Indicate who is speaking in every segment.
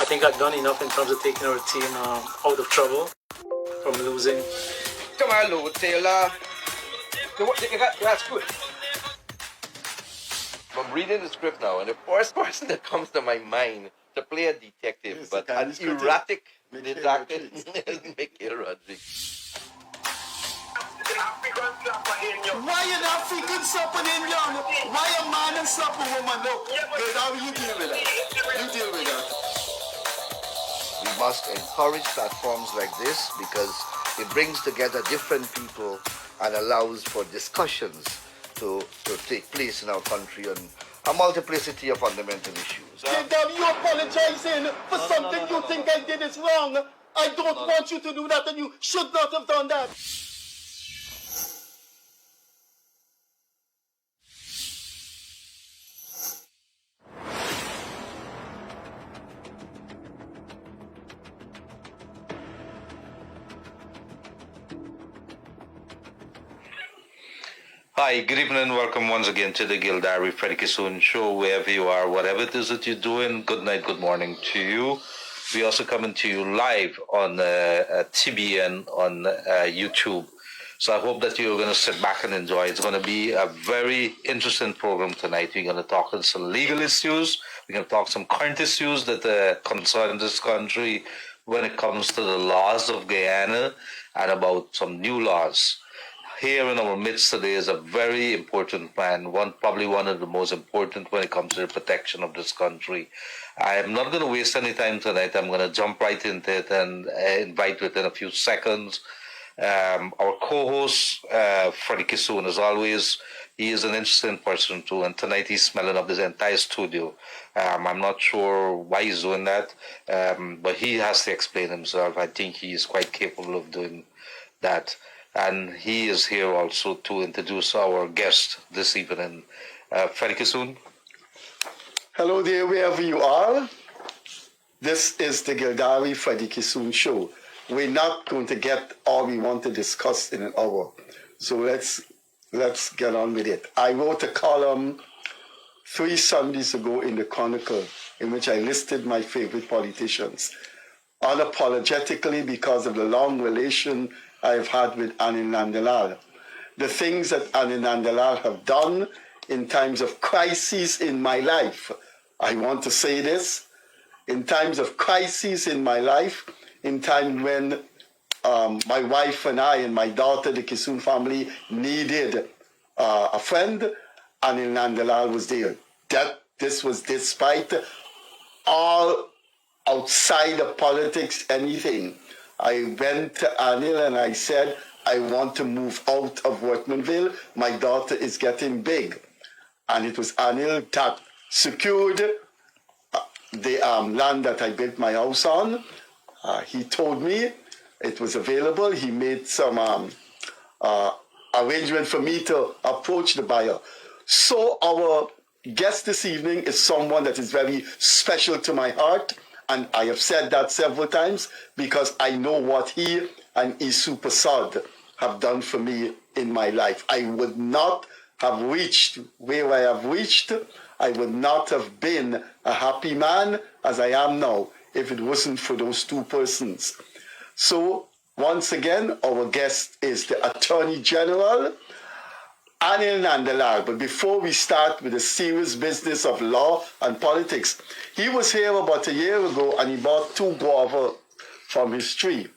Speaker 1: think I've done enough in terms of taking our team out of trouble from losing.
Speaker 2: Come on, Lou Taylor. That's good. I'm reading the script now, and the first person that comes to my mind to play a detective, but an erratic detective is Mikhail Rodriguez.
Speaker 3: Why an African slapping him young? Why a man and slap a woman? Look, how you deal with that? You deal with that.
Speaker 4: We must encourage platforms like this because it brings together different people and allows for discussions to take place in our country on a multiplicity of fundamental issues.
Speaker 3: Gildarie, you apologizing for something you think I did is wrong. I don't want you to do that, and you should not have done that.
Speaker 5: Hi, good evening and welcome once again to the Gildarie Freddie Kissoon show, wherever you are, whatever it is that you're doing, good night, good morning to you. We also coming to you live on TBN on YouTube. So I hope that you're going to sit back and enjoy. It's going to be a very interesting program tonight. We're going to talk on some legal issues. We're going to talk some current issues that concern this country when it comes to the laws of Guyana and about some new laws. Here in our midst today is a very important man, probably one of the most important when it comes to the protection of this country. I am not going to waste any time tonight. I'm going to jump right into it and invite within a few seconds our co-host, Freddie Kissoon, as always. He is an interesting person too, and tonight he's smelling up this entire studio. I'm not sure why he's doing that, but he has to explain himself. I think he is quite capable of doing that. And he is here also to introduce our guest this evening, Freddie Kissoon.
Speaker 3: Hello there, wherever you are. This is the Gildarie Freddie Kissoon show. We're not going to get all we want to discuss in an hour. So let's get on with it. I wrote a column 3 Sundays ago in the Chronicle in which I listed my favorite politicians, unapologetically because of the long relation I've had with Anil Nandlall. The things that Anil Nandlall have done in times of crises in my life. I want to say this. In times of crises in my life, in time when my wife and I and my daughter, the Kissoon family, needed a friend, Anil Nandlall was there. This was despite all outside of politics, anything. I went to Anil and I said, I want to move out of Workmanville. My daughter is getting big. And it was Anil that secured the land that I built my house on. He told me it was available. He made some arrangement for me to approach the buyer. So our guest this evening is someone that is very special to my heart. And I have said that several times because I know what he and Isu Prasad have done for me in my life. I would not have reached where I have reached. I would not have been a happy man as I am now if it wasn't for those 2 persons. So once again, our guest is the Attorney General, Anil Nandlall. But before we start with the serious business of law and politics, he was here about a year ago and he bought 2 guava from his tree.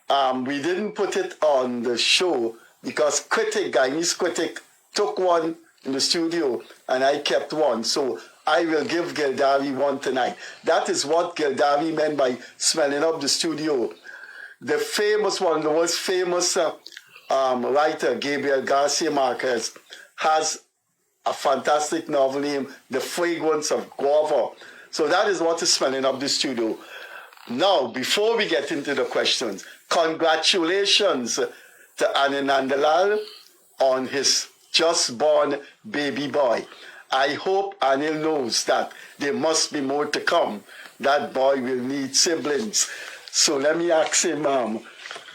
Speaker 3: We didn't put it on the show because Guyanese critic took one in the studio and I kept one. So I will give Gildarie one tonight. That is what Gildarie meant by smelling up the studio. The famous one, the most famous writer, Gabriel Garcia Marquez, has a fantastic novel named The Fragrance of Guava. So that is what is smelling up the studio. Now, before we get into the questions, congratulations to Anil Nandlall on his just born baby boy. I hope Anil knows that there must be more to come. That boy will need siblings. So let me ask him,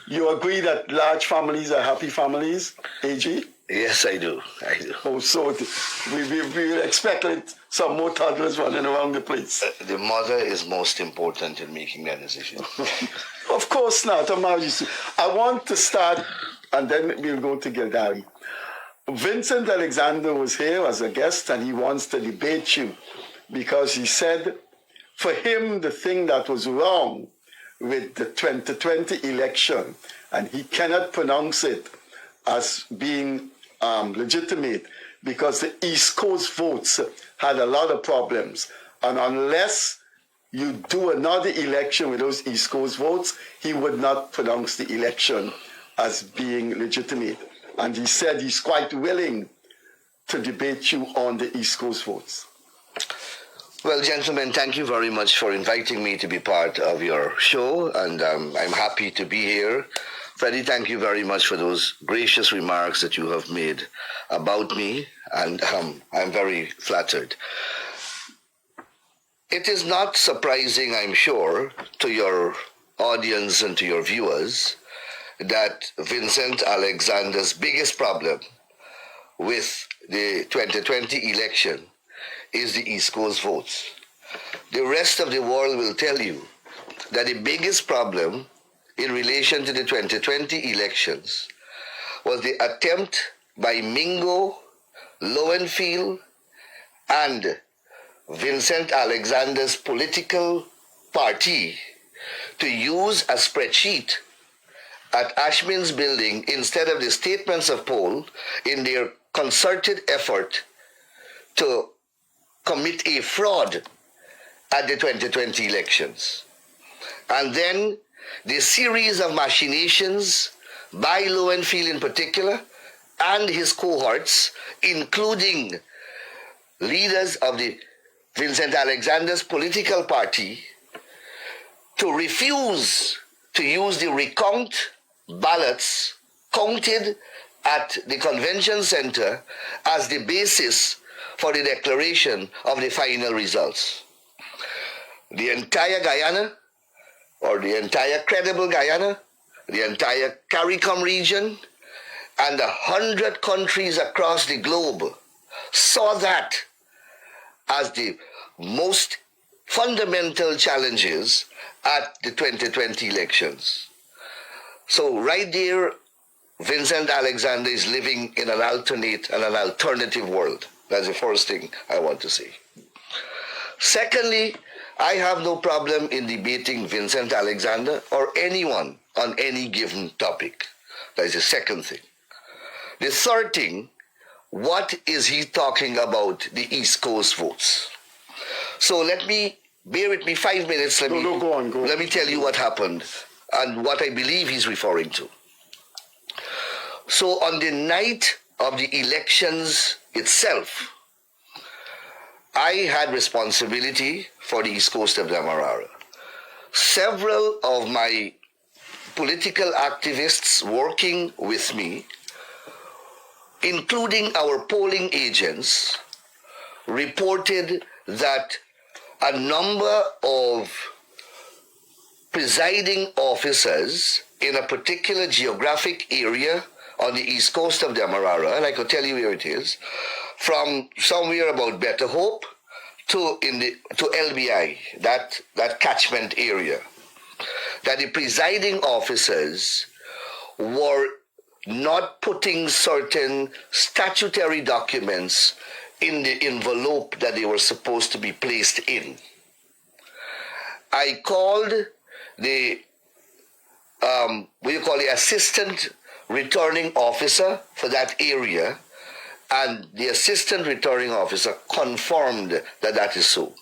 Speaker 3: you agree that large families are happy families, AG?
Speaker 4: Yes, I do. I do.
Speaker 3: Oh, so we expecting some more toddlers running around the place.
Speaker 4: The mother is most important in making that decision.
Speaker 3: Of course not. I want to start, and then we'll go to Gildarie. Vincent Alexander was here as a guest, and he wants to debate you because he said for him the thing that was wrong with the 2020 election, and he cannot pronounce it as being legitimate because the East Coast votes had a lot of problems. And unless you do another election with those East Coast votes, he would not pronounce the election as being legitimate. And he said he's quite willing to debate you on the East Coast votes.
Speaker 4: Well, gentlemen, thank you very much for inviting me to be part of your show, and I'm happy to be here. Freddie, thank you very much for those gracious remarks that you have made about me, and I'm very flattered. It is not surprising, I'm sure, to your audience and to your viewers that Vincent Alexander's biggest problem with the 2020 election is the East Coast votes. The rest of the world will tell you that the biggest problem in relation to the 2020 elections was the attempt by Mingo, Lowenfield, and Vincent Alexander's political party to use a spreadsheet at Ashmin's building instead of the statements of poll in their concerted effort to commit a fraud at the 2020 elections. And then the series of machinations by Lowenfield in particular and his cohorts, including leaders of the Vincent Alexander's political party, to refuse to use the recount ballots counted at the convention center as the basis for the declaration of the final results. The entire Guyana, or the entire credible Guyana, the entire CARICOM region, and 100 countries across the globe saw that as the most fundamental challenges at the 2020 elections. So right there, Vincent Alexander is living in an alternative world. That's the first thing I want to say. Secondly, I have no problem in debating Vincent Alexander or anyone on any given topic. That is the second thing. The third thing, what is he talking about the East Coast votes? So bear with me 5 minutes. Let me tell you what happened and what I believe he's referring to. So on the night of the elections itself, I had responsibility for the East Coast of Demerara. Several of my political activists working with me, including our polling agents, reported that a number of presiding officers in a particular geographic area on the East Coast of Demerara, and I could tell you where it is, from somewhere about Better Hope to LBI, that catchment area, that the presiding officers were not putting certain statutory documents in the envelope that they were supposed to be placed in. I called the assistant returning officer for that area, and the assistant returning officer confirmed that is so.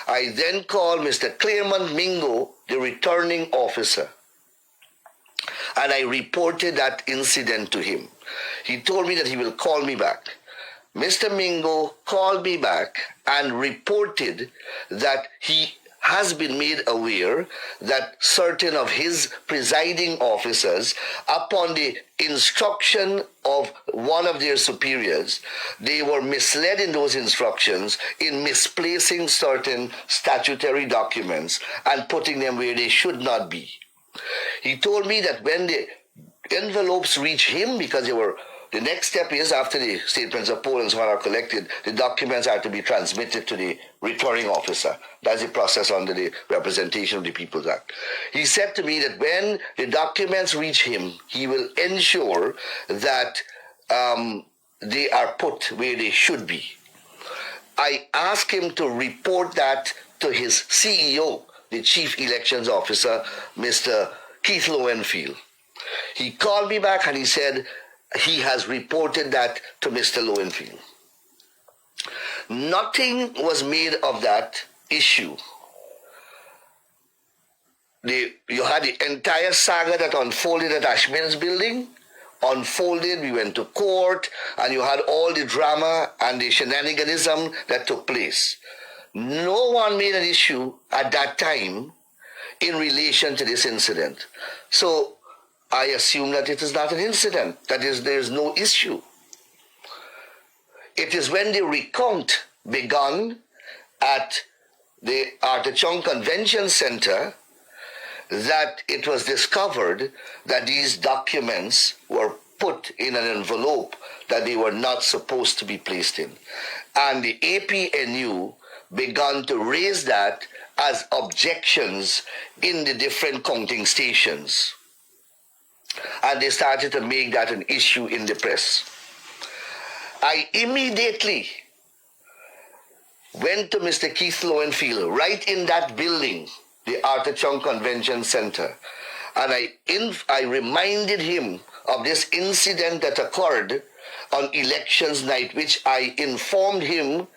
Speaker 4: I then called Mr. Claremont Mingo, the returning officer, and I reported that incident to him. He told me that he will call me back. Mr. Mingo called me back and reported that he has been made aware that certain of his presiding officers, upon the instruction of one of their superiors, they were misled in those instructions in misplacing certain statutory documents and putting them where they should not be. He told me that when the envelopes reached him, because they were the next step is, after the statements of poll and so on are collected, the documents are to be transmitted to the returning officer. That's the process under the Representation of the People's Act. He said to me that when the documents reach him, he will ensure that they are put where they should be. I asked him to report that to his CEO, the Chief Elections Officer, Mr. Keith Lowenfield. He called me back and he said he has reported that to Mr. Lowenfield. Nothing was made of that issue. You had the entire saga that unfolded at Ashman's building, unfolded, we went to court, and you had all the drama and the shenaniganism that took place. No one made an issue at that time in relation to this incident. So I assume that it is not an incident, that is, there is no issue. It is when the recount began at the Artachon Convention Center that it was discovered that these documents were put in an envelope that they were not supposed to be placed in. And the APNU began to raise that as objections in the different counting stations. And they started to make that an issue in the press. I immediately went to Mr. Keith Lowenfield, right in that building, the Artachon Convention Center, and I reminded him of this incident that occurred on elections night, which I informed him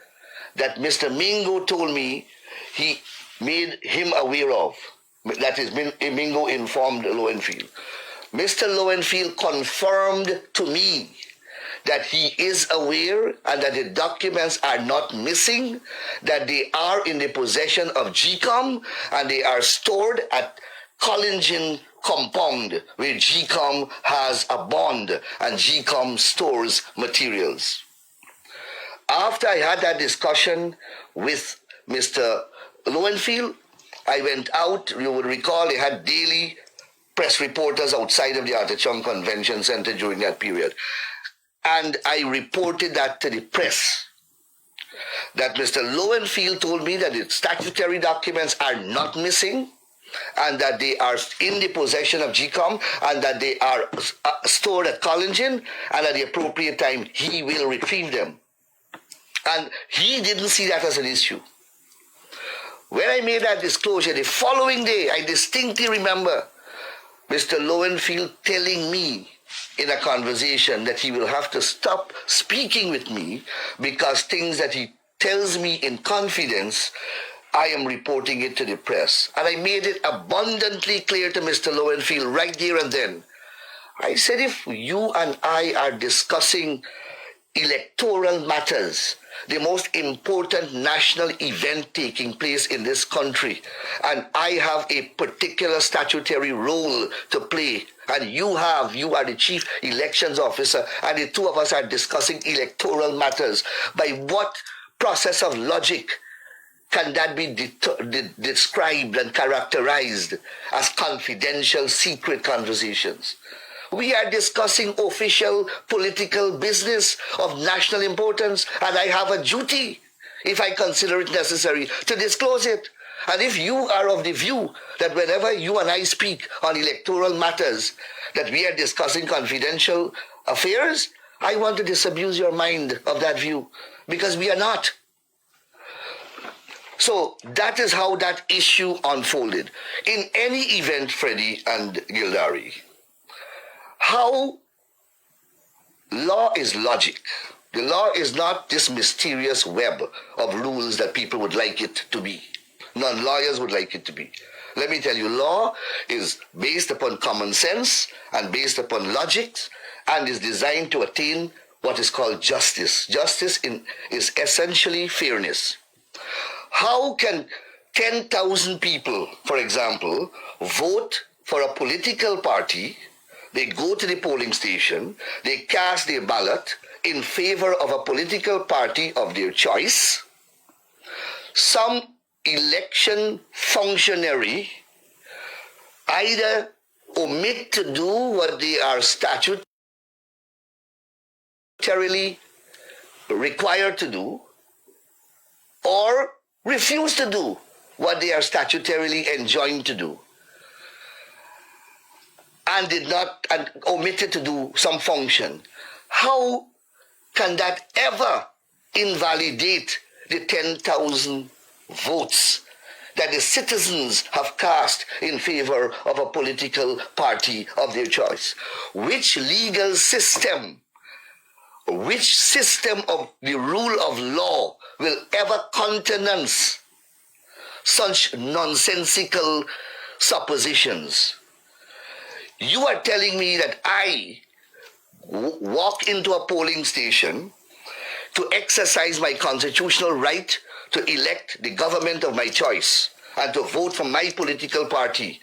Speaker 4: that Mr. Mingo told me he made him aware of. That is, Mingo informed Lowenfield. Mr. Lowenfield confirmed to me that he is aware and that the documents are not missing, that they are in the possession of GCOM and they are stored at Collingin compound where GCOM has a bond and GCOM stores materials. After I had that discussion with Mr. Lowenfield, I went out. You would recall they had daily press reporters outside of the Artachon Convention Center during that period. And I reported that to the press, that Mr. Lowenfield told me that the statutory documents are not missing and that they are in the possession of GCOM and that they are stored at Collingin, and at the appropriate time he will retrieve them. And he didn't see that as an issue. When I made that disclosure, the following day, I distinctly remember Mr. Lowenfield telling me in a conversation that he will have to stop speaking with me because things that he tells me in confidence, I am reporting it to the press. And I made it abundantly clear to Mr. Lowenfield right there and then. I said, if you and I are discussing electoral matters, the most important national event taking place in this country, and I have a particular statutory role to play, and you are the chief elections officer, and the two of us are discussing electoral matters, by what process of logic can that be described and characterized as confidential, secret conversations? We are discussing official political business of national importance, and I have a duty, if I consider it necessary, to disclose it. And if you are of the view that whenever you and I speak on electoral matters, that we are discussing confidential affairs, I want to disabuse your mind of that view, because we are not. So that is how that issue unfolded. In any event, Freddie and Gildarie, how law is logic. The law is not this mysterious web of rules that people would like it to be. Non-lawyers would like it to be. Let me tell you, law is based upon common sense and based upon logic and is designed to attain what is called justice. Justice is essentially fairness. How can 10,000 people, for example, vote for a political party? They go to the polling station, they cast their ballot in favor of a political party of their choice. Some election functionary either omit to do what they are statute statutorily required to do or refuse to do what they are statutorily enjoined to do and omitted to do some function, how can that ever invalidate the 10,000 votes that the citizens have cast in favor of a political party of their choice? Which legal system, which system of the rule of law will ever countenance such nonsensical suppositions? You are telling me that I walk into a polling station to exercise my constitutional right to elect the government of my choice and to vote for my political party,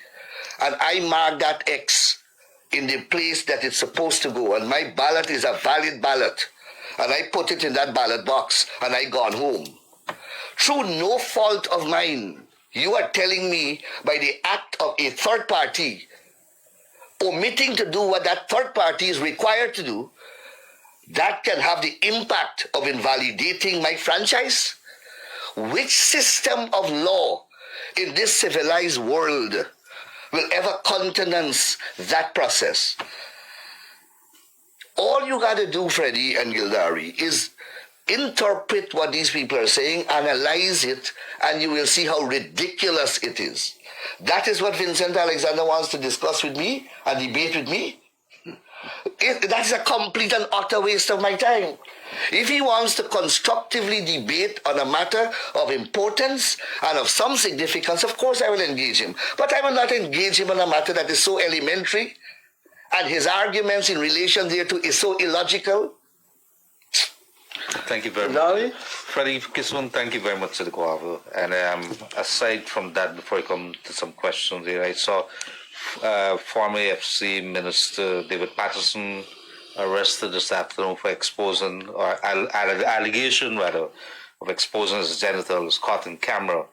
Speaker 4: and I mark that X in the place that it's supposed to go, and my ballot is a valid ballot, and I put it in that ballot box, and I gone home. Through no fault of mine, you are telling me by the act of a third party omitting to do what that third party is required to do, that can have the impact of invalidating my franchise? Which system of law in this civilized world will ever countenance that process? All you got to do, Freddie and Gildarie, is interpret what these people are saying, analyze it, and you will see how ridiculous it is. That is what Vincent Alexander wants to discuss with me and debate with me. That is a complete and utter waste of my time. If he wants to constructively debate on a matter of importance and of some significance, of course I will engage him. But I will not engage him on a matter that is so elementary and his arguments in relation thereto is so illogical.
Speaker 5: Thank you very much. Freddie Kissoon, thank you very much to the Guava. And aside from that, before I come to some questions here, I saw former AFC Minister David Patterson arrested this afternoon for exposing, or allegation rather, of exposing his genitals, caught in camera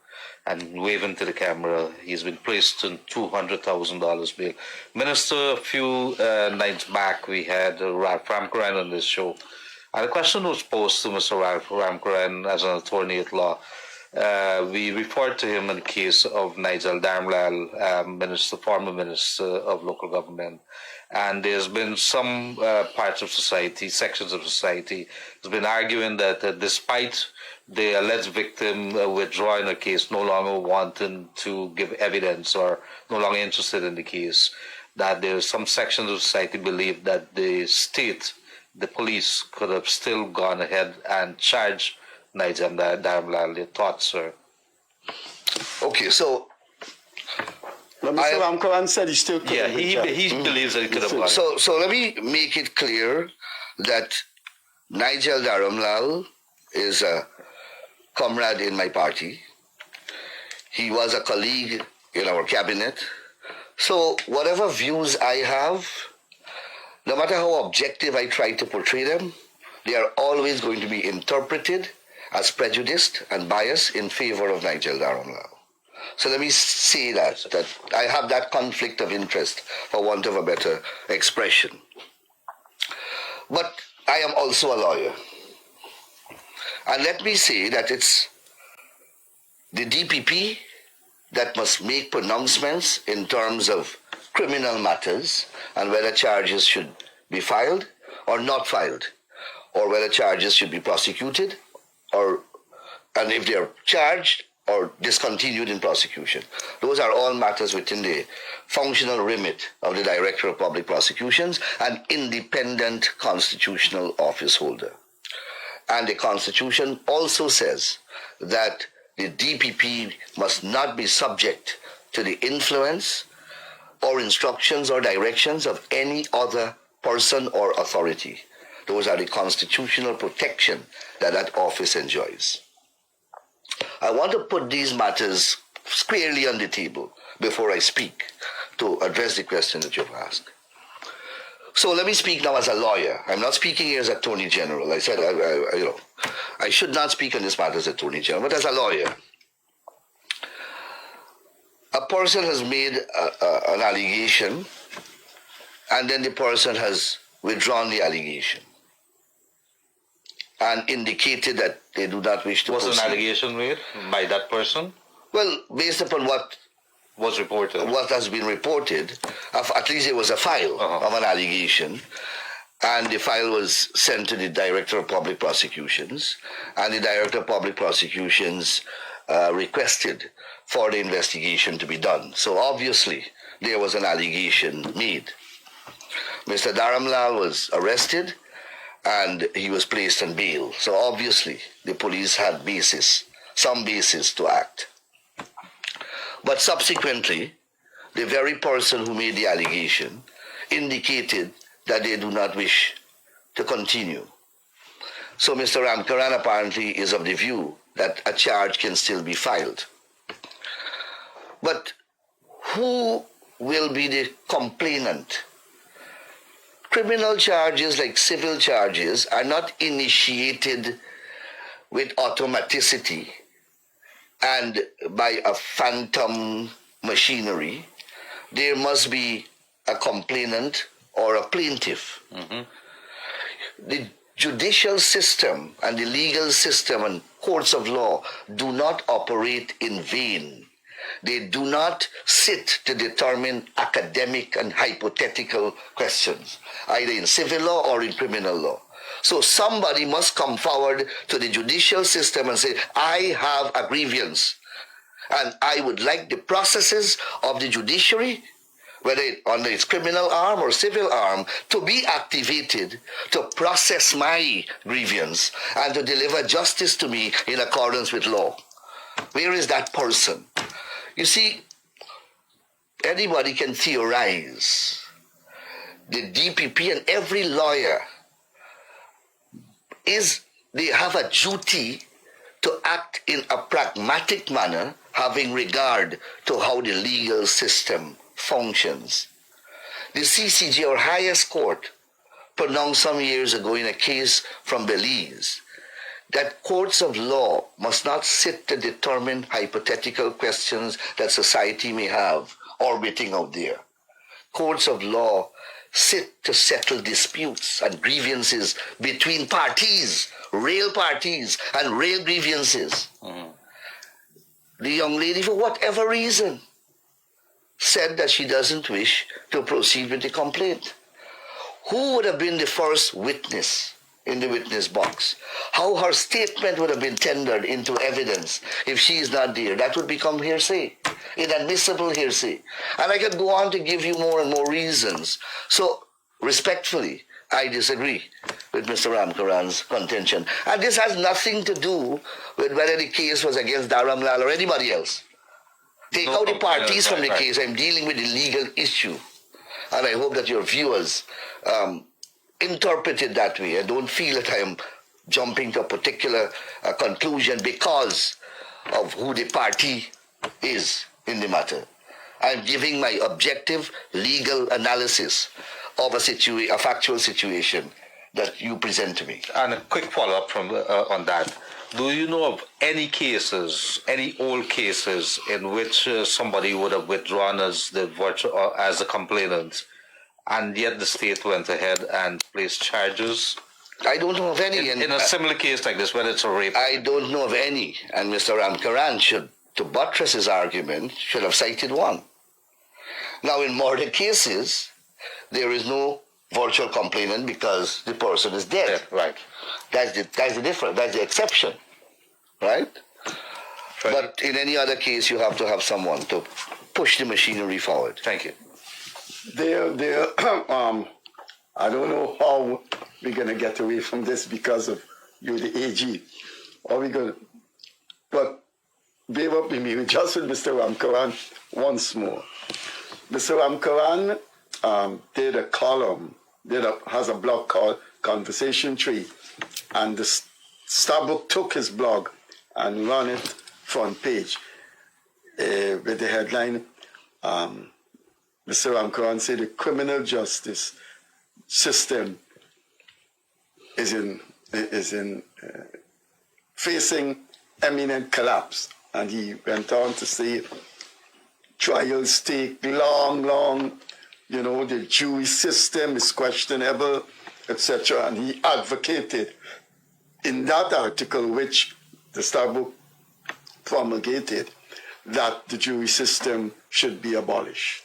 Speaker 5: and waving to the camera. He's been placed in $200,000 bail. Minister, a few nights back, we had Ralph Ramkaran on this show. And the question was posed to Mr. Ralph Ramkaran as an attorney at law. We referred to him in the case of Nigel Darmlal, former Minister of Local Government. And there's been some parts of society, sections of society, has been arguing that despite the alleged victim withdrawing the case, no longer wanting to give evidence or no longer interested in the case, that there's some sections of society believe that the state, the police, could have still gone ahead and charged Nigel Darmlal. Your thoughts, sir?
Speaker 4: Okay, so
Speaker 3: Mr. Ramkaran said he still could.
Speaker 5: Yeah, he believes that he could have gone.
Speaker 4: So let me make it clear that Nigel Darmlal is a comrade in my party. He was a colleague in our cabinet. So whatever views I have, no matter how objective I try to portray them, they are always going to be interpreted as prejudiced and biased in favor of Nigel Darmlal. So let me say that I have that conflict of interest, for want of a better expression. But I am also a lawyer. And let me say that it's the DPP that must make pronouncements in terms of criminal matters and whether charges should be filed or not filed, or whether charges should be prosecuted, and if they are charged or discontinued in prosecution. Those are all matters within the functional remit of the Director of Public Prosecutions, an independent constitutional office holder. And the Constitution also says that the DPP must not be subject to the influence or instructions or directions of any other person or authority. Those are the constitutional protection that office enjoys. I want to put these matters squarely on the table before I speak to address the question that you've asked. So let me speak now as a lawyer. I'm not speaking here as Attorney General. I said, I should not speak on this matter as Attorney General, but as a lawyer. A person has made an allegation, and then the person has withdrawn the allegation. and indicated that they do not wish to
Speaker 5: Was an
Speaker 4: proceed.
Speaker 5: allegation made by that person?
Speaker 4: Well, based upon what
Speaker 5: Was reported?
Speaker 4: has been reported, at least there was a file of an allegation, and the file was sent to the Director of Public Prosecutions, and the Director of Public Prosecutions requested for the investigation to be done. So obviously, there was an allegation made. Mr. Dharamlal was arrested, and he was placed on bail. So obviously, the police had some basis to act. But subsequently, the very person who made the allegation indicated that they do not wish to continue. So Mr. Ramkaran apparently is of the view that a charge can still be filed. But who will be the complainant? Criminal charges, like civil charges, are not initiated with automaticity and by a phantom machinery. There must be a complainant or a plaintiff. The judicial system and the legal system and courts of law do not operate in vain. They do not sit to determine academic and hypothetical questions, either in civil law or in criminal law. So somebody must come forward to the judicial system and say, I have a grievance, and I would like the processes of the judiciary, whether under its criminal arm or civil arm, to be activated to process my grievance and to deliver justice to me in accordance with law. Where is that person? You see, anybody can theorize. The DPP and every lawyer they have a duty to act in a pragmatic manner, having regard to how the legal system functions. The CCJ, or highest court, pronounced some years ago in a case from Belize that courts of law must not sit to determine hypothetical questions that society may have orbiting out there. Courts of law sit to settle disputes and grievances between parties, real parties and real grievances. The young lady, for whatever reason, said that she doesn't wish to proceed with the complaint. Who would have been the first witness in the witness box? How her statement would have been tendered into evidence if she is not there? That would become hearsay, inadmissible hearsay. And I could go on to give you more and more reasons. So, respectfully, I disagree with Mr. Ramkaran's contention. And this has nothing to do with whether the case was against Dharamlal or anybody else. Take out the parties from the case. I'm dealing with the legal issue. And I hope that your viewers interpret it that way. I don't feel that I am jumping to a particular conclusion because of who the party is in the matter. I'm giving my objective legal analysis of a factual situation that you present to me.
Speaker 5: And a quick follow-up from on that. Do you know of any cases, any old cases, in which somebody would have withdrawn as a complainant, and yet the state went ahead and placed charges?
Speaker 4: I don't know of any.
Speaker 5: In a similar case like this, when it's a rape?
Speaker 4: I don't know of any. And Mr. Ramkaran should, to buttress his argument, should have cited one. Now, in murder cases, there is no virtual complainant because the person is dead.
Speaker 5: Yeah, right.
Speaker 4: That's the difference. That's the exception, right? But in any other case, you have to have someone to push the machinery forward.
Speaker 5: Thank you.
Speaker 3: I don't know how we're going to get away from this because of you, the AG. But bear up with me, just with Mr. Ramkaran once more. Mr. Ramkaran did a column, has a blog called Conversation Tree, and the Starbook took his blog and ran it front page with the headline, Mr. Ramkaran said the criminal justice system is facing imminent collapse. And he went on to say trials take long, the jury system is questionable, etc. And he advocated in that article, which the Starbuck promulgated, that the jury system should be abolished.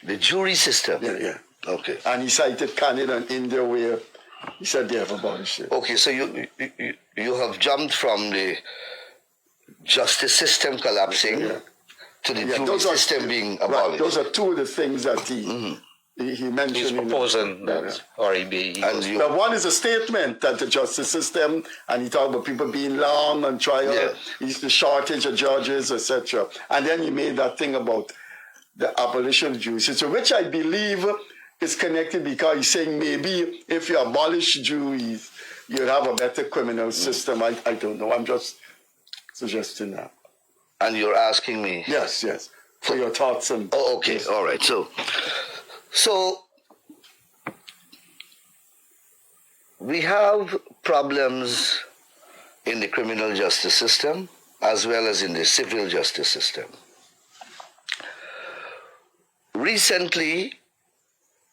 Speaker 4: The jury system?
Speaker 3: Yeah.
Speaker 4: Okay.
Speaker 3: And he cited Canada and India where he said they have abolished it.
Speaker 4: Okay, so you have jumped from the justice system collapsing to the jury system being abolished.
Speaker 3: Right, those are two of the things that he mentioned.
Speaker 5: He's proposing that, or
Speaker 3: Now, one is a statement that the justice system, and he talked about people being long on trial, the shortage of judges, etc. And then he made that thing about the abolition of the jury system, which I believe is connected because he's saying maybe if you abolish juries, you'll have a better criminal system. I don't know. I'm just suggesting that.
Speaker 4: And you're asking me?
Speaker 3: Yes. For your thoughts on...
Speaker 4: Oh, okay. All right. So we have problems in the criminal justice system as well as in the civil justice system. Recently,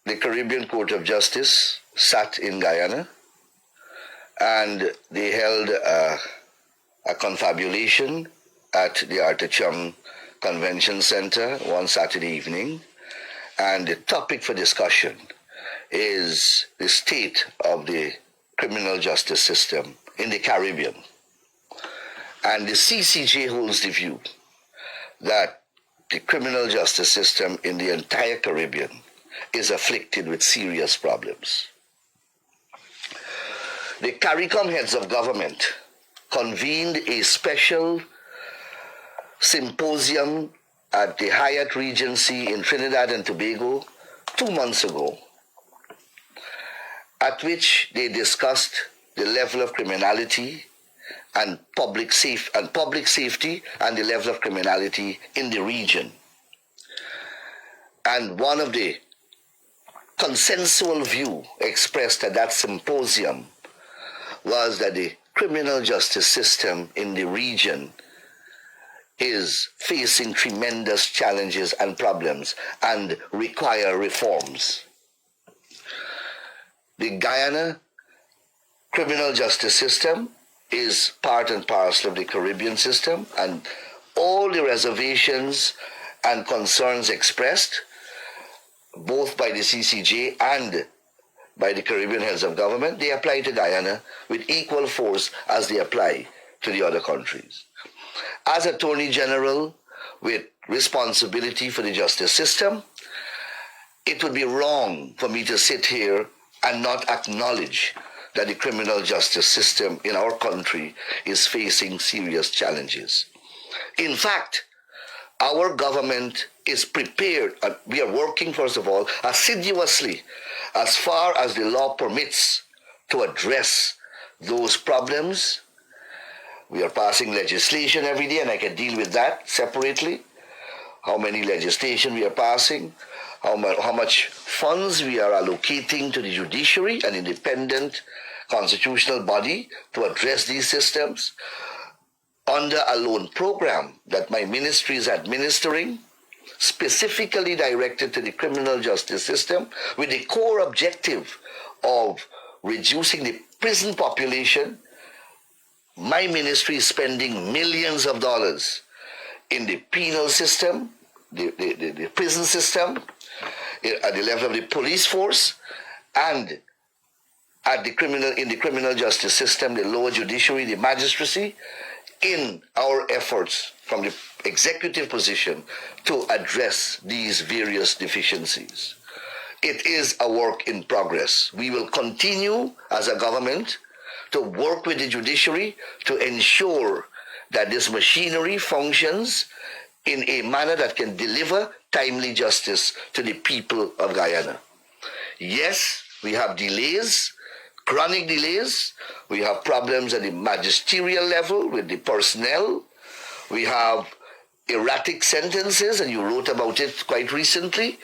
Speaker 4: the Caribbean Court of Justice sat in Guyana and they held a confabulation at the Arthur Chum Convention Center one Saturday evening. And the topic for discussion is the state of the criminal justice system in the Caribbean. And the CCJ holds the view that the criminal justice system in the entire Caribbean is afflicted with serious problems. The CARICOM heads of government convened a special symposium at the Hyatt Regency in Trinidad and Tobago 2 months ago, at which they discussed the level of criminality and public safety and the level of criminality in the region. And one of the consensual view expressed at that symposium was that the criminal justice system in the region is facing tremendous challenges and problems and require reforms. The Guyana criminal justice system is part and parcel of the Caribbean system, and all the reservations and concerns expressed both by the CCJ and by the Caribbean heads of government, they apply to Guyana with equal force as they apply to the other countries. As Attorney General with responsibility for the justice system, it would be wrong for me to sit here and not acknowledge that the criminal justice system in our country is facing serious challenges. In fact, our government is prepared, and we are working, first of all, assiduously, as far as the law permits, to address those problems. We are passing legislation every day, and I can deal with that separately. How many legislation we are passing, how much funds we are allocating to the judiciary, an independent constitutional body, to address these systems, under a loan program that my ministry is administering, specifically directed to the criminal justice system, with the core objective of reducing the prison population. My ministry is spending millions of dollars in the penal system, the prison system, at the level of the police force, and in the criminal justice system, the lower judiciary, the magistracy, in our efforts from the executive position to address these various deficiencies. It is a work in progress. We will continue as a government to work with the judiciary to ensure that this machinery functions in a manner that can deliver timely justice to the people of Guyana. Yes, we have delays, chronic delays. We have problems at the magisterial level with the personnel. We have erratic sentences, and you wrote about it quite recently.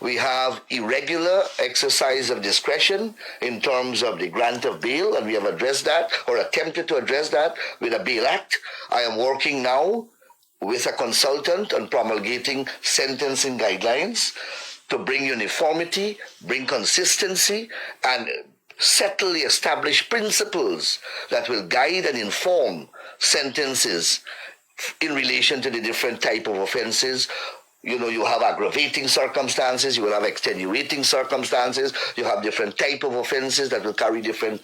Speaker 4: We have irregular exercise of discretion in terms of the grant of bail, and we have addressed that, or attempted to address that, with a bail act. I am working now with a consultant on promulgating sentencing guidelines to bring uniformity, bring consistency, and settle the established principles that will guide and inform sentences in relation to the different type of offenses. You have aggravating circumstances, you will have extenuating circumstances, you have different type of offenses that will carry different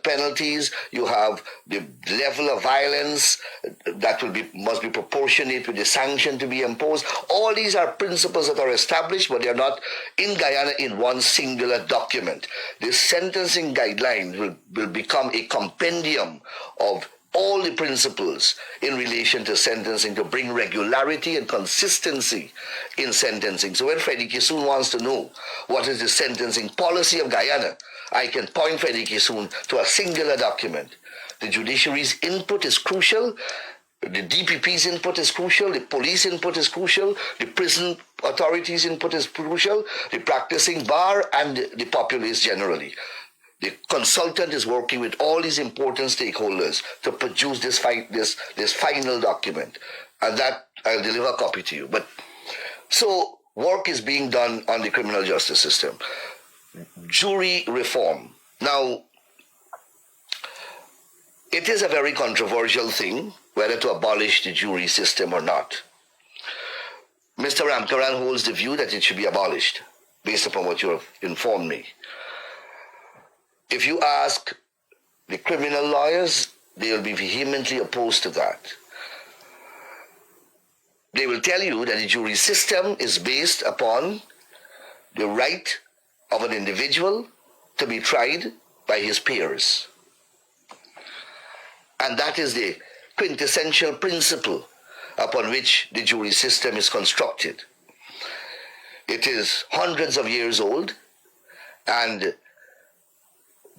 Speaker 4: penalties, you have the level of violence that must be proportionate with the sanction to be imposed. All these are principles that are established, but they are not in Guyana in one singular document. The sentencing guidelines will become a compendium of all the principles in relation to sentencing to bring regularity and consistency in sentencing. So when Freddie Kissoon wants to know what is the sentencing policy of Guyana, I can point Freddie Kissoon to a singular document. The judiciary's input is crucial, the DPP's input is crucial, the police input is crucial, the prison authorities' input is crucial, the practicing bar and the populace generally. The consultant is working with all these important stakeholders to produce this final document, and that I'll deliver a copy to you. So work is being done on the criminal justice system. Jury reform. Now, it is a very controversial thing whether to abolish the jury system or not. Mr. Ramkaran holds the view that it should be abolished, based upon what you have informed me. If you ask the criminal lawyers, they will be vehemently opposed to that. They will tell you that the jury system is based upon the right of an individual to be tried by his peers. And that is the quintessential principle upon which the jury system is constructed. It is hundreds of years old, and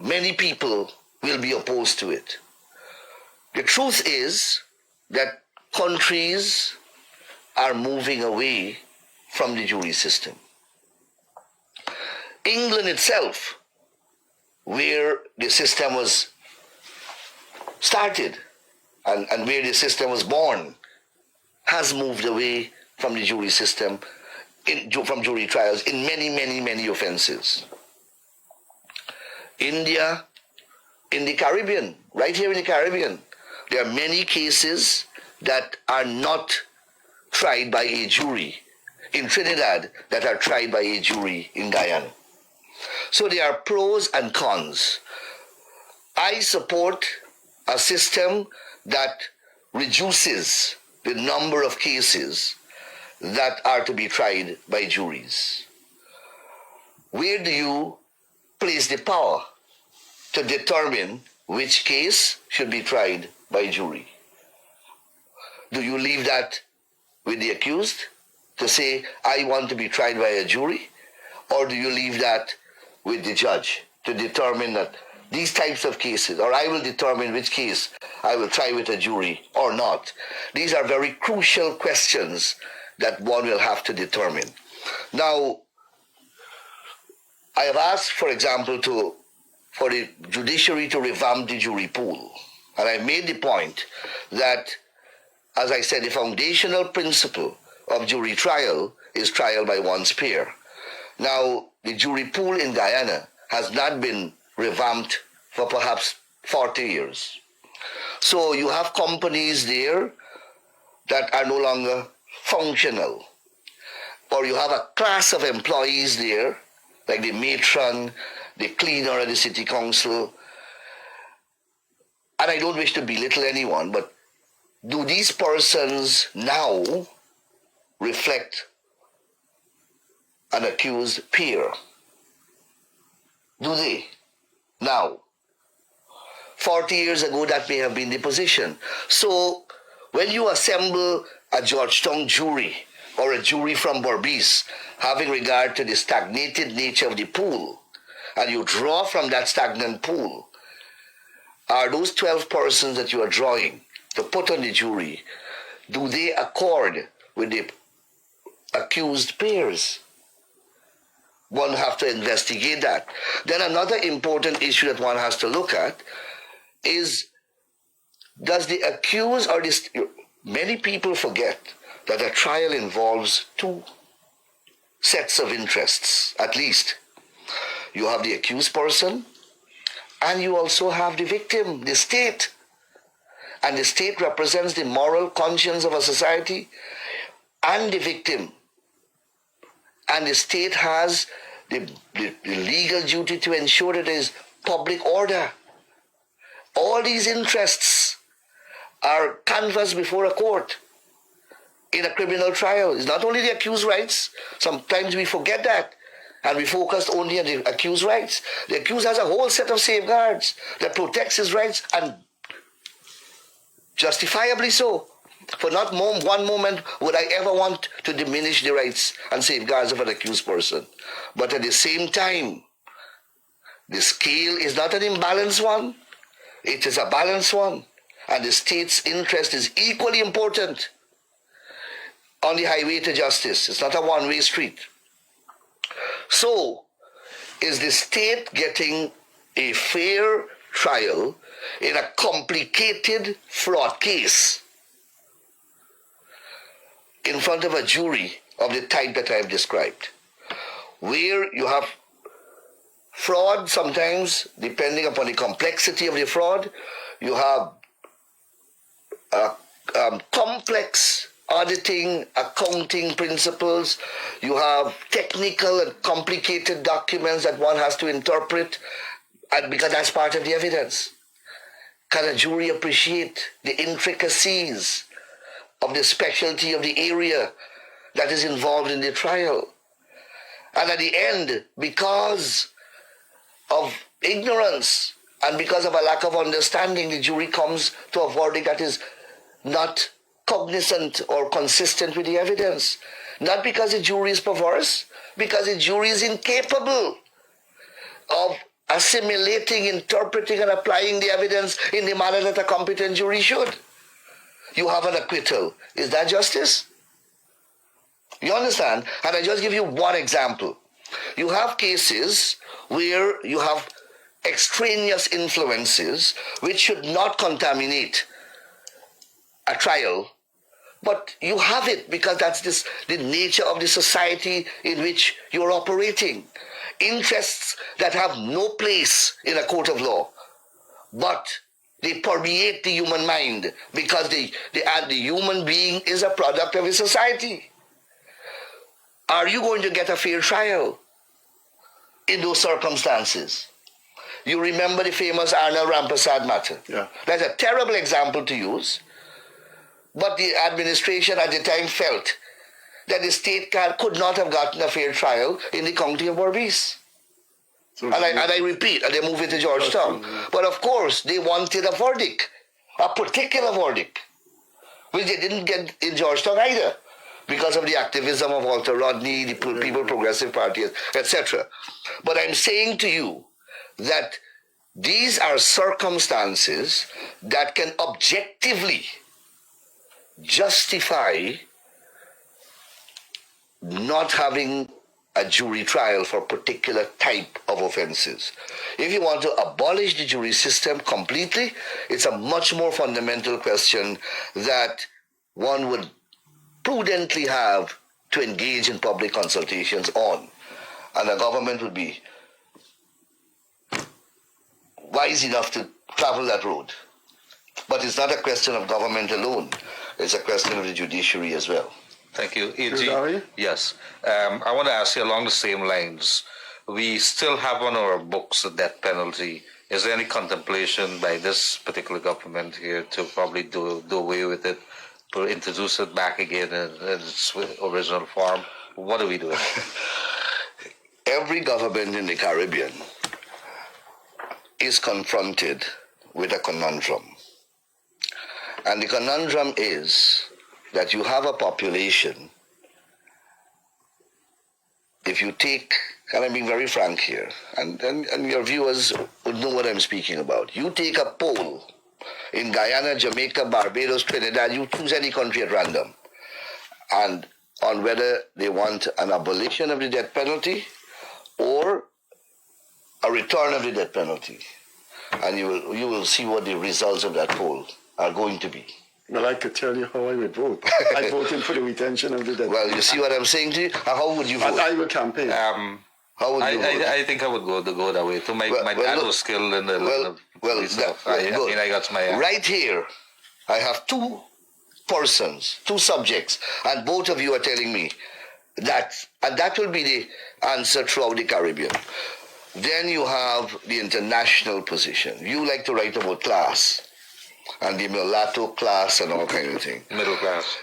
Speaker 4: many people will be opposed to it. The truth is that countries are moving away from the jury system. England itself, where the system was started and where the system was born, has moved away from the jury system, from jury trials in many offenses. India, in the Caribbean, right here in the Caribbean, there are many cases that are not tried by a jury in Trinidad that are tried by a jury in Guyana. So there are pros and cons. I support a system that reduces the number of cases that are to be tried by juries. Where do you place the power to determine which case should be tried by jury? Do you leave that with the accused to say, I want to be tried by a jury? Or do you leave that with the judge to determine that these types of cases, or I will determine which case I will try with a jury or not? These are very crucial questions that one will have to determine. Now, I have asked, for example, for the judiciary to revamp the jury pool. And I made the point that, as I said, the foundational principle of jury trial is trial by one's peer. Now, the jury pool in Guyana has not been revamped for perhaps 40 years. So you have companies there that are no longer functional. Or you have a class of employees there, like the matron, the cleaner at the city council. And I don't wish to belittle anyone, but do these persons now reflect an accused peer? Do they? Now, 40 years ago, that may have been the position. So, when you assemble a Georgetown jury or a jury from Berbice, having regard to the stagnated nature of the pool, and you draw from that stagnant pool, are those 12 persons that you are drawing to put on the jury, do they accord with the accused peers? One has to investigate that. Then another important issue that one has to look at is, does the accused or this, many people forget that a trial involves two sets of interests, at least. You have the accused person and you also have the victim, the state. And the state represents the moral conscience of a society and the victim. And the state has the legal duty to ensure that there is public order. All these interests are canvassed before a court in a criminal trial. It's not only the accused rights. Sometimes we forget that and we focus only on the accused rights. The accused has a whole set of safeguards that protects his rights, and justifiably so. For not one moment would I ever want to diminish the rights and safeguards of an accused person. But at the same time, the scale is not an imbalanced one. It is a balanced one. And the state's interest is equally important on the highway to justice. It's not a one-way street. So, is the state getting a fair trial in a complicated fraud case in front of a jury of the type that I have described, where you have fraud sometimes, depending upon the complexity of the fraud, you have complex auditing, accounting principles, you have technical and complicated documents that one has to interpret, and because that's part of the evidence. Can a jury appreciate the intricacies of the specialty of the area that is involved in the trial? And at the end, because of ignorance and because of a lack of understanding, the jury comes to a verdict that is not cognizant or consistent with the evidence. Not because the jury is perverse, because the jury is incapable of assimilating, interpreting, and applying the evidence in the manner that a competent jury should. You have an acquittal. Is that justice? You understand? And I just give you one example. You have cases where you have extraneous influences which should not contaminate a trial, but you have it because that's the nature of the society in which you're operating. Interests that have no place in a court of law, but they permeate the human mind because the human being is a product of a society. Are you going to get a fair trial in those circumstances? You remember the famous Arnold Rampersad matter.
Speaker 3: Yeah.
Speaker 4: That's a terrible example to use, but the administration at the time felt that the state could not have gotten a fair trial in the county of Berbice. And I repeat, and they moved it to Georgetown. But of course, they wanted a verdict, a particular verdict, which they didn't get in Georgetown either, because of the activism of Walter Rodney, the People Progressive Party, etc. But I'm saying to you that these are circumstances that can objectively justify not having a jury trial for a particular type of offenses. If you want to abolish the jury system completely, it's a much more fundamental question that one would prudently have to engage in public consultations on. And the government would be wise enough to travel that road. But it's not a question of government alone. It's a question of the judiciary as well.
Speaker 5: Thank you.
Speaker 3: Gildarie?
Speaker 5: Yes. I want to ask you along the same lines. We still have on our books the death penalty. Is there any contemplation by this particular government here to probably do away with it, to introduce it back again in its original form? What are we doing?
Speaker 4: Every government in the Caribbean is confronted with a conundrum. And the conundrum is that you have a population, if you take, and I'm being very frank here, and your viewers would know what I'm speaking about. You take a poll in Guyana, Jamaica, Barbados, Trinidad, you choose any country at random, and on whether they want an abolition of the death penalty or a return of the death penalty. And you will see what the results of that poll are going to be.
Speaker 3: Well, I could tell you how I would vote. I voted for the retention of the death.
Speaker 4: Well, you see what I'm saying to you? How would you vote?
Speaker 3: And I would campaign.
Speaker 4: How would you vote?
Speaker 5: I think I would go that way too. My dad
Speaker 4: look,
Speaker 5: was skilled in the police, so
Speaker 4: good.
Speaker 5: I got my
Speaker 4: Right here, I have two persons, two subjects, and both of you are telling me that, and that will be the answer throughout the Caribbean. Then you have the international position. You like to write about class and the mulatto class and all kind of thing.
Speaker 5: Middle class.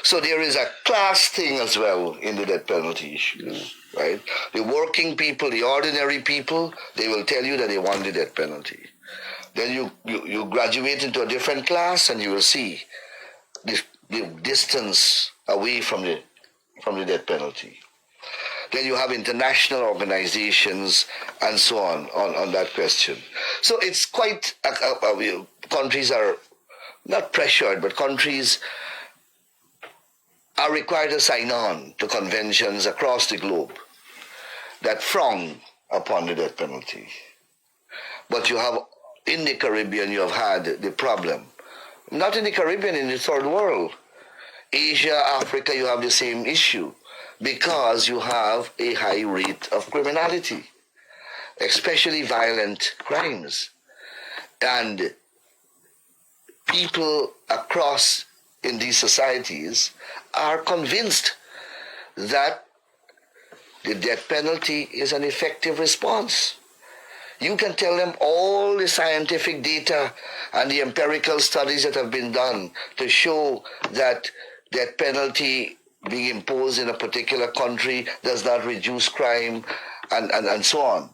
Speaker 4: So there is a class thing as well in the death penalty issue, right? The working people, the ordinary people, they will tell you that they want the death penalty. Then you graduate into a different class and you will see the distance away from the death penalty. Then you have international organizations and so on that question. So it's quite, countries are not pressured, but countries are required to sign on to conventions across the globe that frown upon the death penalty. But you have, in the Caribbean, you have had the problem. Not in the Caribbean, in the third world. Asia, Africa, you have the same issue because you have a high rate of criminality, especially violent crimes. And people across in these societies are convinced that the death penalty is an effective response. You can tell them all the scientific data and the empirical studies that have been done to show that death penalty being imposed in a particular country does not reduce crime and so on.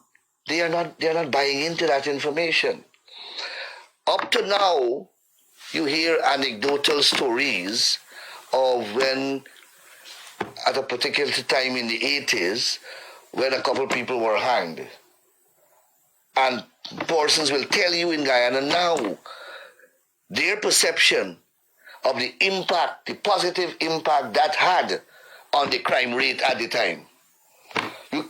Speaker 4: They are not buying into that information. Up to now, you hear anecdotal stories of when, at a particular time in the 80s, when a couple people were hanged. And persons will tell you in Guyana now, their perception of the impact, the positive impact that had on the crime rate at the time.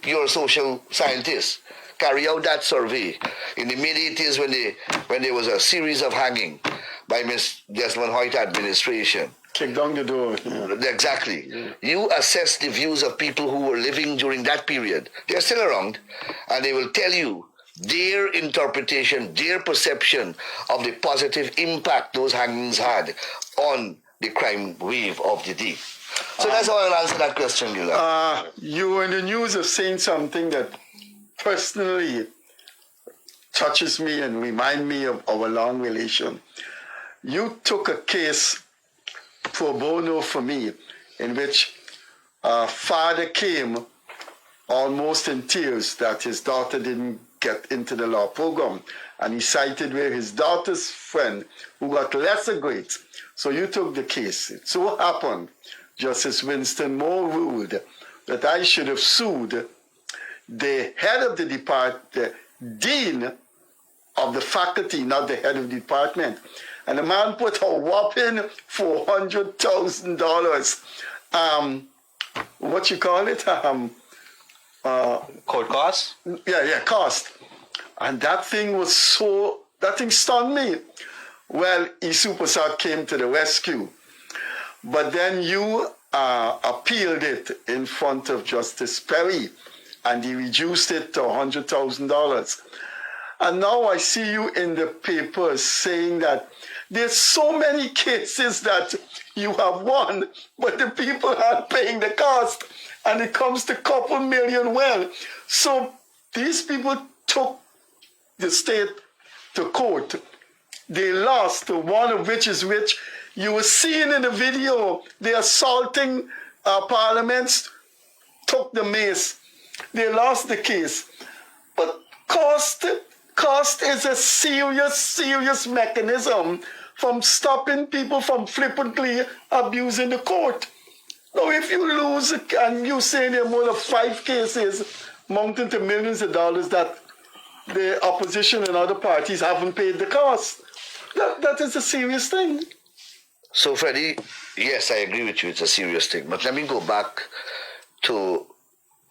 Speaker 4: You're a social scientist. Carry out that survey. In the mid-80s when there was a series of hanging by Ms. Desmond Hoyt administration.
Speaker 3: Kick down the door. Yeah.
Speaker 4: Exactly. Yeah. You assess the views of people who were living during that period. They're still around, and they will tell you their interpretation, their perception of the positive impact those hangings had on the crime wave of the day. So that's how I'll answer that question, Gildarie.
Speaker 3: You were in the news of saying something that personally touches me and reminds me of our long relation. You took a case pro bono for me in which a father came almost in tears that his daughter didn't get into the law program. And he cited where his daughter's friend, who got lesser grades. So you took the case. It so happened, Justice Winston Moore ruled that I should have sued the head of the department, the dean of the faculty, not the head of the department. And the man put a whopping $400,000, what you call it?
Speaker 5: Court costs?
Speaker 3: Yeah, cost. And that thing stunned me. Well, Isu Prasad came to the rescue. But then you appealed it in front of Justice Perry, and he reduced it to $100,000. And now I see you in the papers saying that there's so many cases that you have won, but the people aren't paying the cost, and it comes to a couple million. Well, so these people took the state to court. They lost, one of which is which you were seeing in the video, they assaulting parliaments, took the mace. They lost the case. But cost is a serious mechanism from stopping people from flippantly abusing the court. Now, if you lose, and you say there are more than 5 cases mounting to millions of dollars that the opposition and other parties haven't paid the cost, that is a serious thing.
Speaker 4: So, Freddie, yes, I agree with you, it's a serious thing. But let me go back to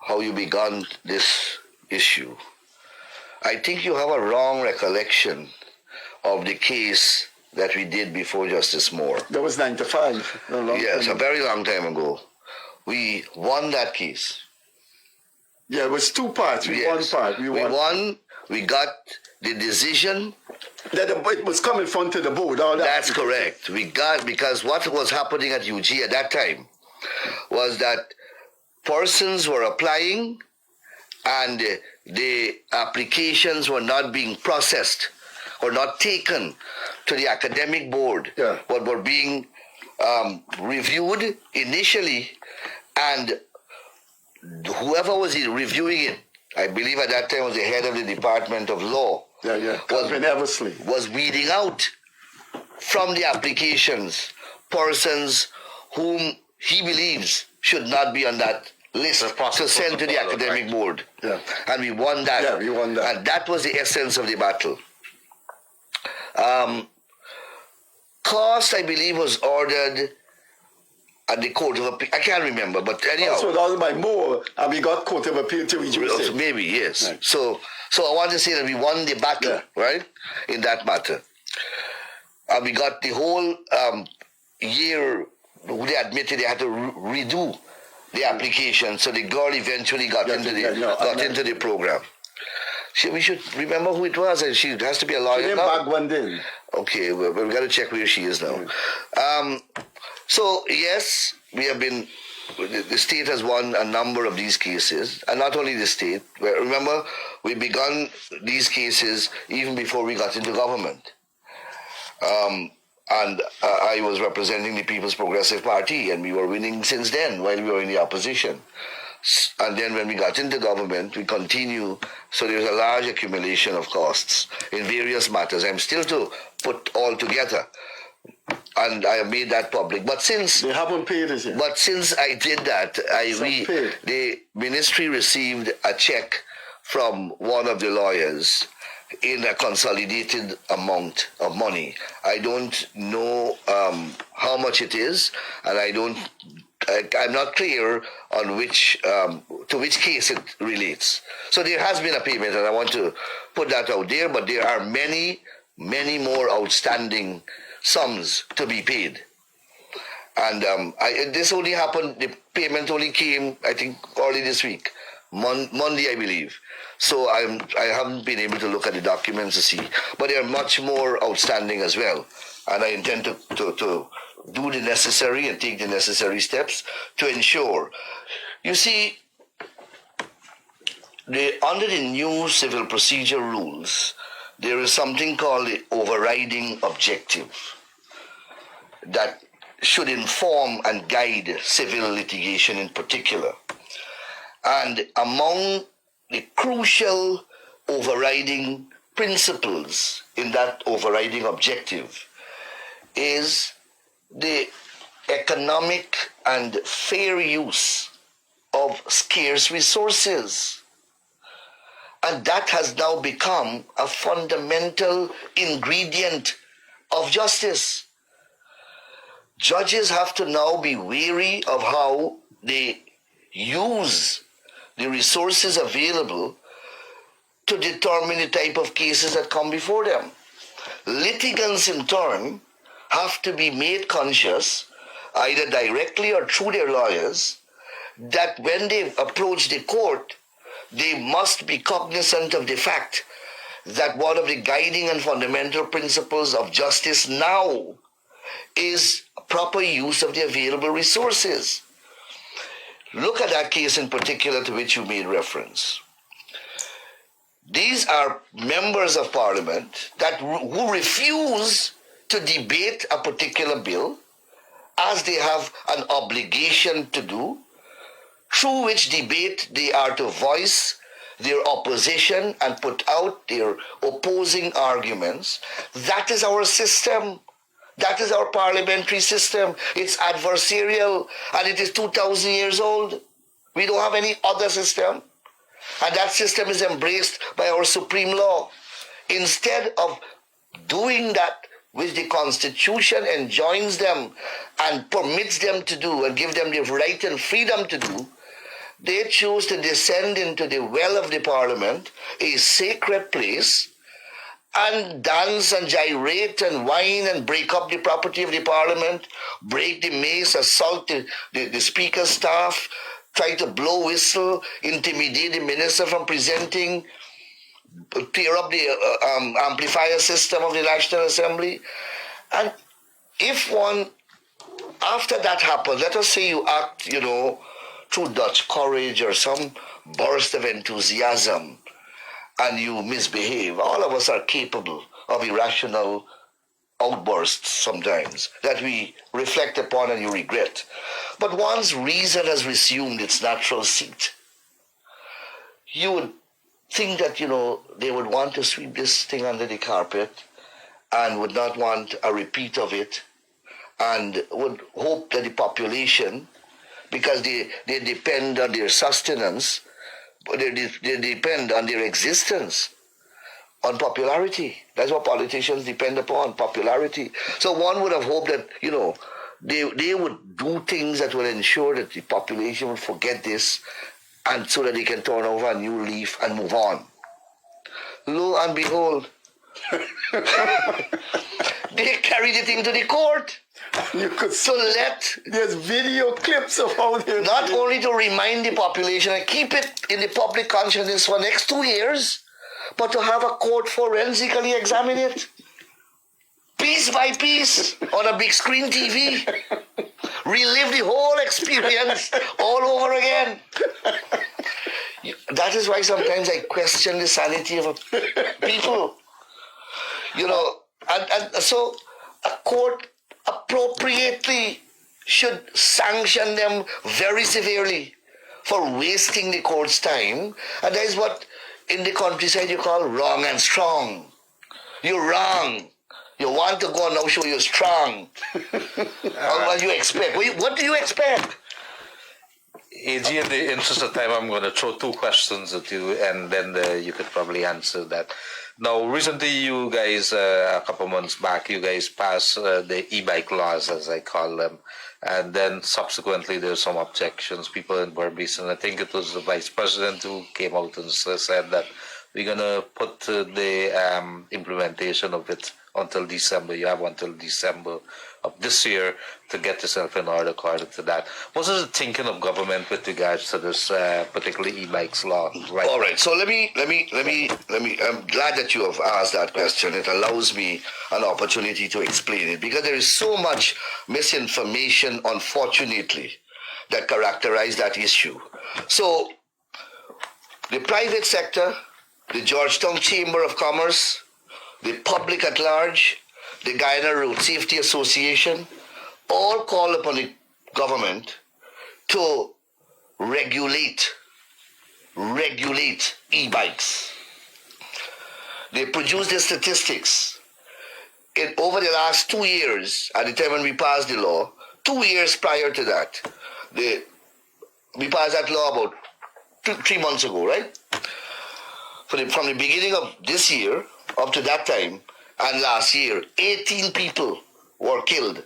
Speaker 4: how you began this issue. I think you have a wrong recollection of the case that we did before Justice Moore.
Speaker 3: That was 95.
Speaker 4: Yes, a very long time ago. We won that case.
Speaker 3: Yeah, it was two parts. We
Speaker 4: Yes.
Speaker 3: won part.
Speaker 4: We won. We got the decision.
Speaker 3: That it was coming front to the board. All that.
Speaker 4: That's correct. We got, because what was happening at UG at that time was that persons were applying and the applications were not being processed or not taken to the academic board,
Speaker 3: Yeah.
Speaker 4: but were being reviewed initially, and whoever was reviewing it, I believe at that time was the head of the Department of Law, was weeding out from the applications persons whom he believes should not be on that list to send to the academic board.
Speaker 3: Yeah.
Speaker 4: And we won that.
Speaker 3: Yeah, we won that.
Speaker 4: And that was the essence of the battle. Cost, I believe, was ordered at the Court of Appeal. I can't remember, but anyhow.
Speaker 3: So that was by more, and we got Court of Appeal to reduce it.
Speaker 4: Maybe, yes.
Speaker 3: Right.
Speaker 4: So I want to say that we won the battle, right, in that matter. And we got the whole year, they admitted they had to redo the application, so the girl eventually got into the program. We should remember who it was, and she has to be a lawyer now. Okay, we've got to check where she is now. So yes, we have been. The state has won a number of these cases, and not only the state. Remember, we began these cases even before we got into government. And I was representing the People's Progressive Party, and we were winning since then while we were in the opposition. And then when we got into government, we continue. So there's a large accumulation of costs in various matters. I'm still to put all together, and I have made that public. But since
Speaker 3: they haven't paid us yet.
Speaker 4: But since I did that, the ministry received a check from one of the lawyers in a consolidated amount of money. I don't know how much it is, and I'm not clear on to which case it relates. So there has been a payment, and I want to put that out there, but there are many, many more outstanding sums to be paid. And this only happened, the payment only came, I think, early this week, Monday, I believe. So I haven't been able to look at the documents to see, but there are much more outstanding as well. And I intend to do the necessary and take the necessary steps to ensure. You see, under the new civil procedure rules, there is something called the overriding objective that should inform and guide civil litigation in particular. And among the crucial overriding principles in that overriding objective is the economic and fair use of scarce resources. And that has now become a fundamental ingredient of justice. Judges have to now be wary of how they use the resources available to determine the type of cases that come before them. Litigants, in turn, have to be made conscious, either directly or through their lawyers, that when they approach the court, they must be cognizant of the fact that one of the guiding and fundamental principles of justice now is proper use of the available resources. Look at that case in particular to which you made reference. These are members of parliament who refuse to debate a particular bill, as they have an obligation to do, through which debate they are to voice their opposition and put out their opposing arguments. That is our system. That is our parliamentary system. It's adversarial, and it is 2,000 years old. We don't have any other system. And that system is embraced by our supreme law. Instead of doing that which the Constitution enjoins them and permits them to do and give them the right and freedom to do, they choose to descend into the well of the Parliament, a sacred place, and dance and gyrate and whine and break up the property of the Parliament, break the mace, assault the Speaker's staff, try to blow whistle, intimidate the minister from presenting, tear up the amplifier system of the National Assembly. And if one, after that happens, let us say you act, through Dutch courage or some burst of enthusiasm, and you misbehave. All of us are capable of irrational outbursts sometimes that we reflect upon and you regret. But once reason has resumed its natural seat, you would think that, they would want to sweep this thing under the carpet and would not want a repeat of it, and would hope that the population, because they depend on their sustenance, they depend on their existence, on popularity. That's what politicians depend upon, popularity. So one would have hoped that, they would do things that will ensure that the population will forget this, and so that they can turn over a new leaf and move on. Lo and behold, they carried the thing to the court.
Speaker 3: You could there's video clips of how they
Speaker 4: not only to remind the population and keep it in the public consciousness for the next 2 years, but to have a court forensically examine it, piece by piece, on a big screen TV. Relive the whole experience all over again. That is why sometimes I question the sanity of people. And so a court appropriately should sanction them very severely for wasting the court's time. And that is what in the countryside you call wrong and strong. You're wrong. You want to go and now show you're strong. What do you expect? What do you expect?
Speaker 5: AG, in the interest of time, I'm going to throw two questions at you, and then you could probably answer that. Now, recently, you guys, a couple months back, you guys passed the e-bike laws, as I call them. And then subsequently, there's some objections, people in Berbice, and I think it was the Vice President who came out and said that we're going to put the implementation of it until December. You have until December of this year to get yourself in order according to that. What is the thinking of government with regards to this particularly e-bikes law? Right.
Speaker 4: All right. So let me. I'm glad that you have asked that question. It allows me an opportunity to explain it, because there is so much misinformation, unfortunately, that characterize that issue. So the private sector, the Georgetown Chamber of Commerce, the public at large, the Guyana Road Safety Association, all call upon the government to regulate e-bikes. They produce the statistics. Over the last 2 years, at the time when we passed the law, 2 years prior to that, we passed that law about 3 months ago, right? From the beginning of this year up to that time and last year, 18 people were killed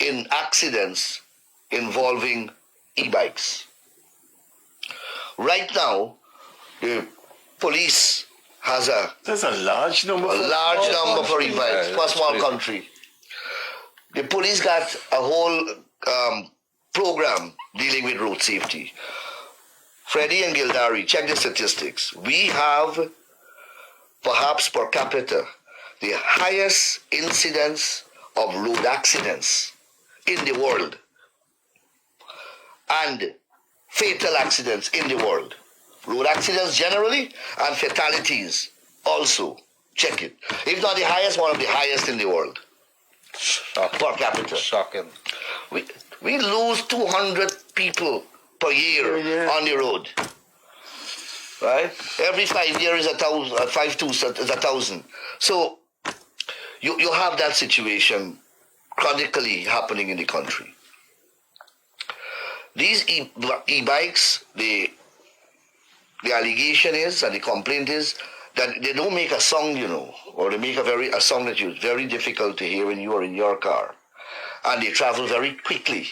Speaker 4: in accidents involving e-bikes. Right now, the police has
Speaker 3: There's a large number.
Speaker 4: For e-bikes for a small country. The police got a whole program dealing with road safety. Freddie and Gildarie, check the statistics. We have, perhaps per capita, the highest incidence of road accidents in the world and fatal accidents in the world. Road accidents generally and fatalities also. Check it. If not the highest, one of the highest in the world.
Speaker 5: Shocking.
Speaker 4: Per capita.
Speaker 5: Shocking.
Speaker 4: We lose 200 people per year on the road. Right? Every 5 years, 1,000. So you have that situation chronically happening in the country. These e-bikes, the allegation is and the complaint is that they don't make a song, or they make a song that is very difficult to hear when you are in your car. And they travel very quickly.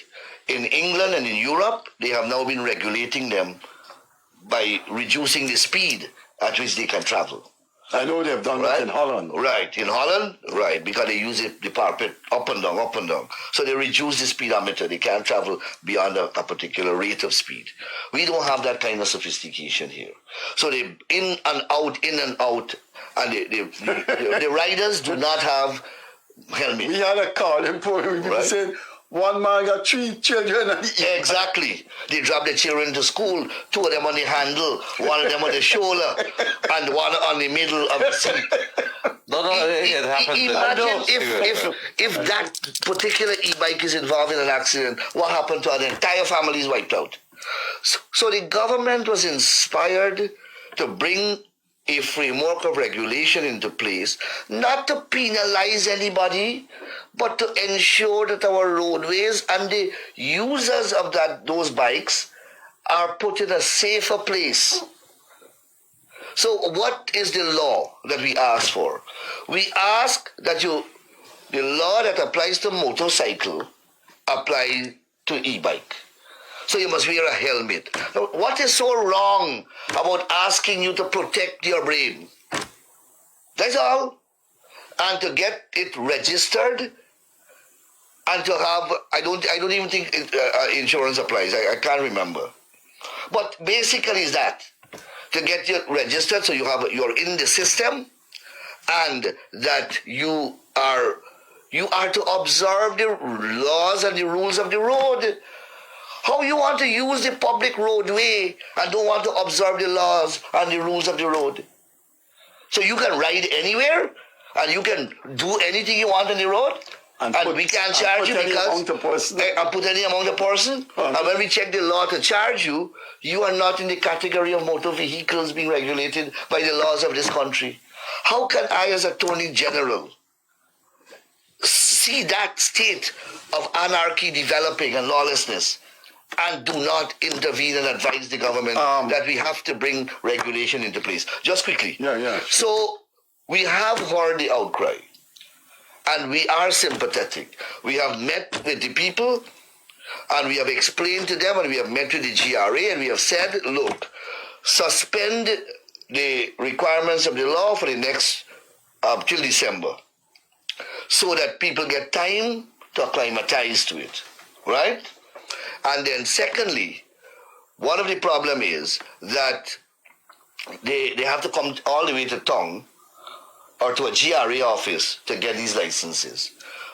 Speaker 4: In England and in Europe, they have now been regulating them by reducing the speed at which they can travel.
Speaker 3: I know they've done that in Holland.
Speaker 4: Right, in Holland, right, because they use the parapet up and down, up and down. So they reduce the speedometer. They can't travel beyond a particular rate of speed. We don't have that kind of sophistication here. So they in and out, and the riders do not have helmets.
Speaker 3: We had a call in Puerto Rico saying, one man got 3 children.
Speaker 4: Exactly. They drop the children to school, 2 of them on the handle, 1 of them on the shoulder, and 1 on the middle of the seat.
Speaker 5: No, it happens.
Speaker 4: Imagine if that particular e-bike is involved in an accident, what happened to an entire family is wiped out. So the government was inspired to bring a framework of regulation into place, not to penalize anybody, but to ensure that our roadways and the users of those bikes are put in a safer place. So what is the law that we ask for? We ask that the law that applies to motorcycle apply to e-bike. So you must wear a helmet. Now, what is so wrong about asking you to protect your brain? That's all. And to get it registered and to have, I don't even think insurance applies. I can't remember. But basically is that. To get you registered so you're in the system and that you are to observe the laws and the rules of the road. How you want to use the public roadway and don't want to observe the laws and the rules of the road? So you can ride anywhere and you can do anything you want on the road and we can't charge you because put any amount of person. And when we check the law to charge you, you are not in the category of motor vehicles being regulated by the laws of this country. How can I as Attorney General see that state of anarchy developing and lawlessness and do not intervene and advise the government that we have to bring regulation into place? Just quickly.
Speaker 3: Yeah.
Speaker 4: So we have heard the outcry and we are sympathetic. We have met with the people and we have explained to them and we have met with the GRA and we have said, look, suspend the requirements of the law for the next, till December, so that people get time to acclimatize to it, right? And then secondly, one of the problem is that they have to come all the way to town or to a GRA office to get these licenses.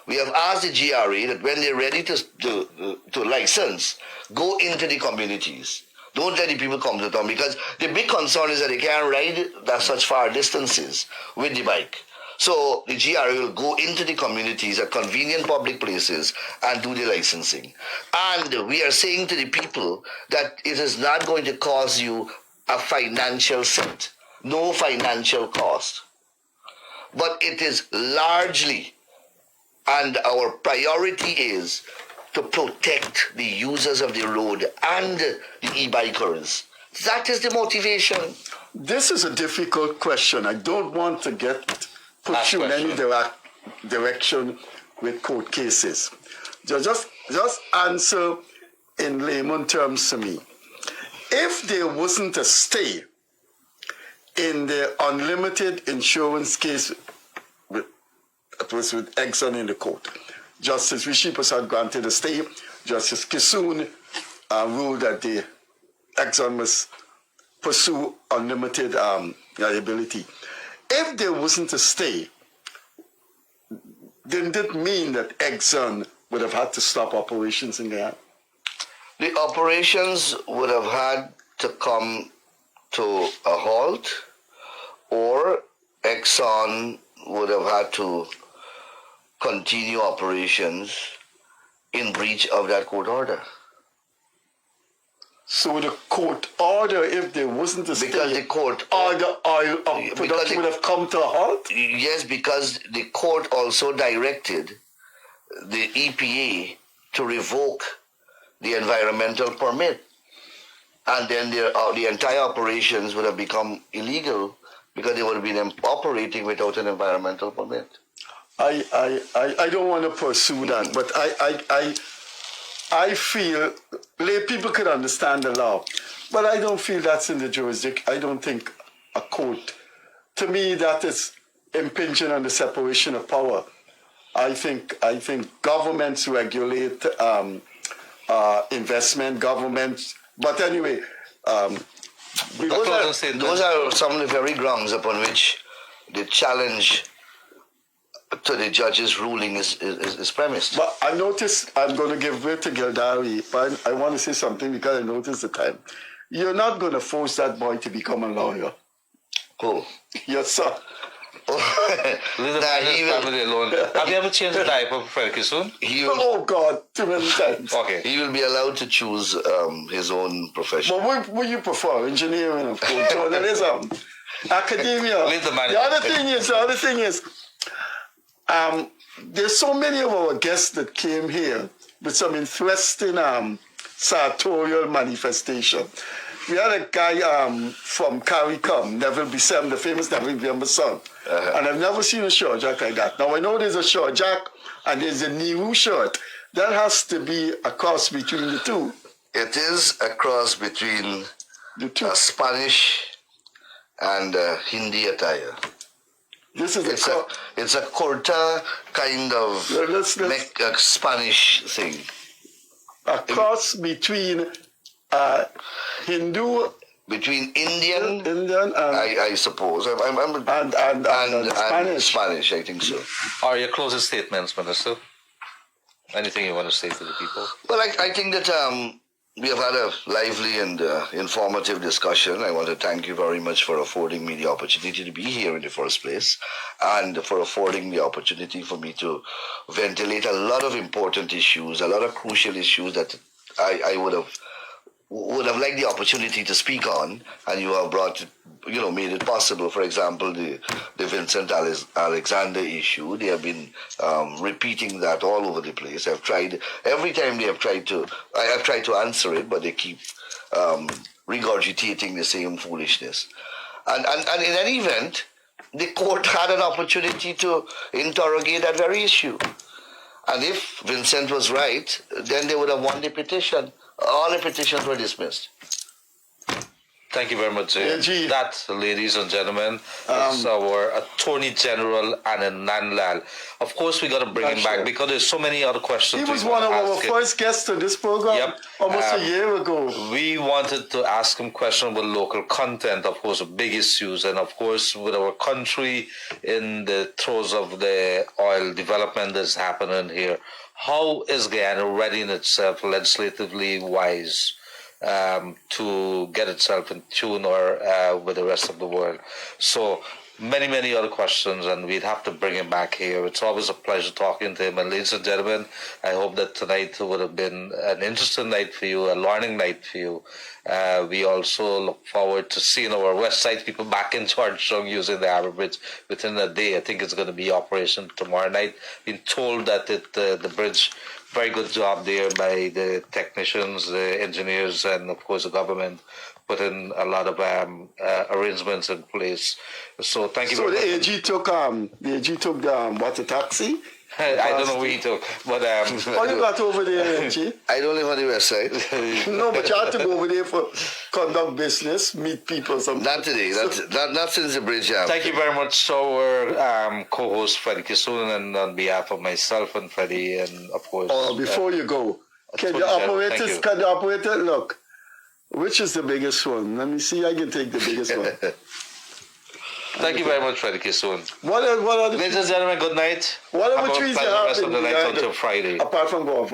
Speaker 4: We have asked the GRA that when they're ready to license, go into the communities. Don't let the people come to town, because the big concern is that they can't ride such far distances with the bike. So the GRA will go into the communities at convenient public places and do the licensing. And we are saying to the people that it is not going to cause you a financial cent, no financial cost. But it is largely, and our priority is to protect the users of the road and the e-bikers. That is the motivation.
Speaker 3: This is a difficult question. I don't want to put you in any direction with court cases. Just answer in layman terms to me. If there wasn't a stay in the unlimited insurance case that was with Exxon in the court, Justice Rishipus had granted a stay. Justice Kissoon ruled that the Exxon must pursue unlimited liability. If there wasn't a stay, didn't it mean that Exxon would have had to stop operations in Guyana?
Speaker 4: The operations would have had to come to a halt, or Exxon would have had to continue operations in breach of that court order.
Speaker 3: So the court order, if there wasn't a stay,
Speaker 4: because the court
Speaker 3: order oil production would have come to a halt?
Speaker 4: Yes, because the court also directed the EPA to revoke the environmental permit. And then the entire operations would have become illegal because they would have been operating without an environmental permit.
Speaker 3: I don't want to pursue that, but I feel lay people could understand the law, but I don't feel that's in the jurisdiction. I don't think a court to me, that is impinging on the separation of power. I think governments regulate investment, governments. But anyway,
Speaker 4: those are some of the very grounds upon which the challenge to the judge's ruling is premised.
Speaker 3: But I noticed, I'm going to give way to Gildarie, but I want to say something because I noticed the time. You're not going to force that boy to become a lawyer.
Speaker 4: Who?
Speaker 3: Your son.
Speaker 5: Leave the family alone. Have you ever changed the diaper for Freddie Kissoon?
Speaker 3: Oh God, too many times.
Speaker 5: Okay.
Speaker 4: He will be allowed to choose his own profession.
Speaker 3: But what would you prefer? Engineering, of course, journalism, academia.
Speaker 5: Leave the man.
Speaker 3: The other thing is, there's so many of our guests that came here with some interesting sartorial manifestation. We had a guy from CARICOM, Neville Bissem, the famous Neville Bissem son. And I've never seen a short jack like that. Now I know there's a short jack and there's a Nehru shirt. That has to be a cross between the two.
Speaker 4: It is a cross between
Speaker 3: The two.
Speaker 4: Spanish and Hindi attire.
Speaker 3: This is
Speaker 4: It's a kurta kind of Spanish thing.
Speaker 3: a cross between Hindu,
Speaker 4: Between Indian,
Speaker 3: Indian, and
Speaker 4: I suppose, and
Speaker 3: Spanish.
Speaker 4: Spanish, I think so.
Speaker 5: Are your closing statements, Minister? Anything you want to say to the people?
Speaker 4: Well, I think that we have had a lively and informative discussion. I want to thank you very much for affording me the opportunity to be here in the first place, and for affording the opportunity for me to ventilate a lot of important issues, a lot of crucial issues that I would have liked the opportunity to speak on, and you have made it possible. For example, the Vincent Alexander issue. They have been repeating that all over the place. Every time I have tried to answer it, but they keep regurgitating the same foolishness. And in any event, the court had an opportunity to interrogate that very issue. And if Vincent was right, then they would have won the petition. All the petitions were dismissed.
Speaker 5: Thank you very much.
Speaker 3: AG.
Speaker 5: That, ladies and gentlemen, is our Attorney General Anil Nandlall. Of course, we got to bring him back because there's so many other questions.
Speaker 3: He was
Speaker 5: we
Speaker 3: one of
Speaker 5: wanna
Speaker 3: our
Speaker 5: ask him.
Speaker 3: first guests on this program.
Speaker 5: Yep.
Speaker 3: Almost a year ago.
Speaker 5: We wanted to ask him questions with local content, of course, of big issues, and of course, with our country in the throes of the oil development that's happening here. How is Guyana readying itself legislatively wise to get itself in tune or with the rest of the world? So many other questions, and we'd have to bring him back here. It's always a pleasure talking to him. And ladies and gentlemen, I hope that tonight would have been an interesting night for you, a learning night for you. We also look forward to seeing our West Side people back in Georgetown using the Harbour Bridge within a day. I think it's going to be operation tomorrow night. Been told that the bridge, very good job there by the technicians, the engineers, and of course the government put in a lot of arrangements in place. So thank you
Speaker 3: So
Speaker 5: very
Speaker 3: the
Speaker 5: much.
Speaker 3: AG took a taxi?
Speaker 5: I don't know where he took, but
Speaker 3: What you got over there, AG?
Speaker 4: I don't live on the west side.
Speaker 3: No, but you had to go over there for conduct business, meet people.
Speaker 4: Not today. Not since the bridge happened.
Speaker 5: thank you very much to our co-host Freddie Kissoon, and on behalf of myself and Freddie, and of course.
Speaker 3: Before you go, can
Speaker 5: Attorney
Speaker 3: the
Speaker 5: General, thank
Speaker 3: operators,
Speaker 5: you.
Speaker 3: look, which is the biggest one? Let me see, I can take the biggest one.
Speaker 5: Thank you very much, Freddie Kissoon.
Speaker 3: What are the
Speaker 5: Ladies and gentlemen, good night.
Speaker 3: What
Speaker 5: Have
Speaker 3: other
Speaker 5: a
Speaker 3: trees you
Speaker 5: pleasant
Speaker 3: have
Speaker 5: rest of the night until Friday.
Speaker 3: apart from golf?